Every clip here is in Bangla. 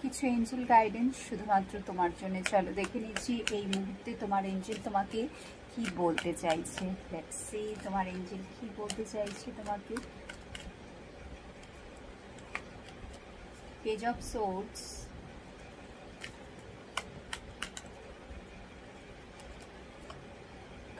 কিছু এঞ্জেল গাইডেন্স শুধুমাত্র তোমার জন্য। চলো দেখে নিচ্ছি এই মুহূর্তে তোমার এঞ্জেল তোমাকে কি বলতে চাইছে। লেটস সি তোমার এঞ্জেল কি বলতে চাইছে তোমাকে। পেজ অফ সোর্ডস,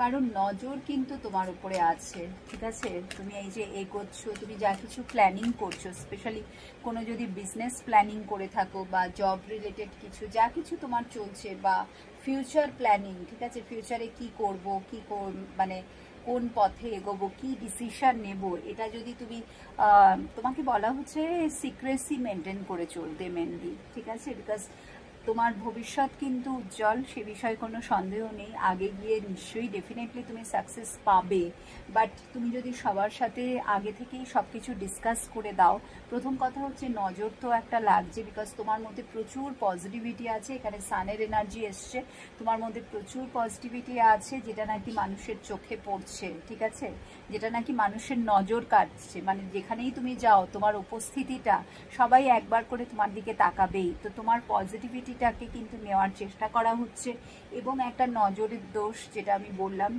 কারণ নজর কিন্তু তোমার উপরে আছে, ঠিক আছে। তুমি এই যে এগোচ্ছ, তুমি যা কিছু প্ল্যানিং করছো, স্পেশালি কোনো যদি বিজনেস প্ল্যানিং করে থাকো বা জব রিলেটেড কিছু, যা কিছু তোমার চলছে, বা ফিউচার প্ল্যানিং, ঠিক আছে, ফিউচারে কি করব, কি মানে কোন পথে এগোবো, কি ডিসিশন নেব, এটা যদি তুমি তোমাকে বলা হচ্ছে সিক্রেসি মেনটেন করে চলতে মেনলি, ঠিক আছে। বিকজ তোমার ভবিষ্যৎ কিন্তু উজ্জ্বল, সে বিষয়ে কোনো সন্দেহ নেই। আগে গিয়ে নিশ্চয়ই ডেফিনেটলি তুমি সাকসেস পাবে, বাট তুমি যদি সবার সাথে আগে থেকেই সব কিছু ডিসকাস করে দাও। প্রথম কথা হচ্ছে নজর তো একটা লাগছে, বিকজ তোমার মধ্যে প্রচুর পজিটিভিটি আছে, এখানে সানের এনার্জি এসছে, তোমার মধ্যে প্রচুর পজিটিভিটি আছে, যেটা নাকি মানুষের চোখে পড়ছে, ঠিক আছে, যেটা নাকি মানুষের নজর কাটছে। মানে যেখানেই তুমি যাও তোমার উপস্থিতিটা সবাই একবার করে তোমার দিকে তাকাবেই। তো তোমার পজিটিভিটিটাকে কিন্তু নেওয়ার চেষ্টা করা হচ্ছে, এবং একটা নজরের দোষ যেটা আমি বললাম,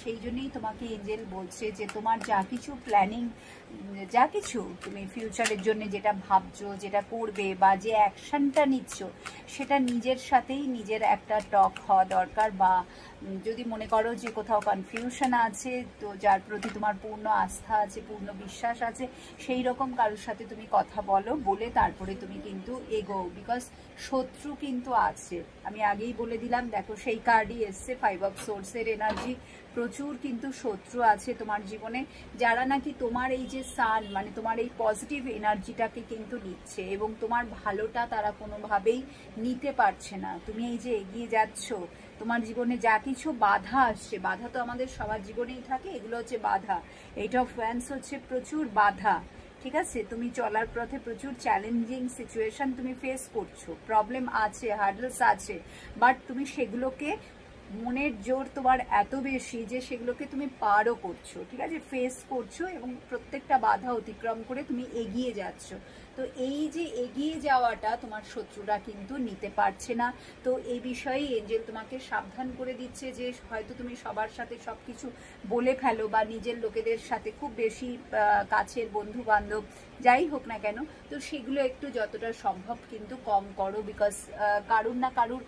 সেই জন্যই তোমাকে এঞ্জেল বলছে যে তোমার যা কিছু প্ল্যানিং, যা কিছু তুমি ফিউচারের জন্য যেটা ভাবছো, যেটা করবে, বা যে অ্যাকশনটা নিচ্ছ, সেটা নিজের সাথেই নিজের একটা টক হওয়া দরকার। বা যদি মনে করো যে কোথাও কনফিউশন আছে, তো যার প্রতি তোমার পূর্ণ আস্থা আছে, পূর্ণ বিশ্বাস আছে, সেই রকম কারোর সাথে তুমি কথা বলে তারপরে তুমি কিন্তু এগোও। বিকজ শত্রু কিন্তু আছে, আমি আগেই বলে দিলাম। দেখো সেই কার্ডই এসছে, 5 অফ সোর্সের এনার্জি। প্রচুর কিন্তু শত্রু আছে তোমার জীবনে, যারা নাকি তোমার এই যে সান, মানে তোমার এই পজিটিভ এনার্জিটাকে কিন্তু নিচ্ছে, এবং তোমার ভালোটা তারা কোনোভাবেই নিতে পারছে না। তুমি এই যে এগিয়ে যাচ্ছ, তোমার জীবনে যা কিছু বাধা আসছে, বাধা তো আমাদের সবার জীবনেই থাকে, এগুলো হচ্ছে বাধা। এইট অফ ওয়ান্স হচ্ছে প্রচুর বাধা, ঠিক আছে। তুমি চলার পথে প্রচুর চ্যালেঞ্জিং সিচুয়েশন তুমি ফেস করছো, প্রবলেম আছে, হার্ডলস আছে, বাট তুমি সেগুলোকে, মনের জোর তোমার এত বেশি যে সেগুলোকে তুমি পারও করছো, ঠিক আছে, ফেস করছো, এবং প্রত্যেকটা বাধা অতিক্রম করে তুমি এগিয়ে যাচ্ছ। তো এই যে এগিয়ে যাওয়াটা তোমার শত্রুরা কিন্তু নিতে পারছে না। তো এই বিষয়ে এঞ্জেল তোমাকে সাবধান করে দিচ্ছে যে হয়তো তুমি সবার সাথে সব কিছু বলে ফেলো, বা নিজের লোকেদের সাথে খুব বেশি কাছের বন্ধু বান্ধব যাই হোক না কেন, তো সেগুলো একটু যতটা সম্ভব কিন্তু কম করো। বিকজ কারুর না কারুর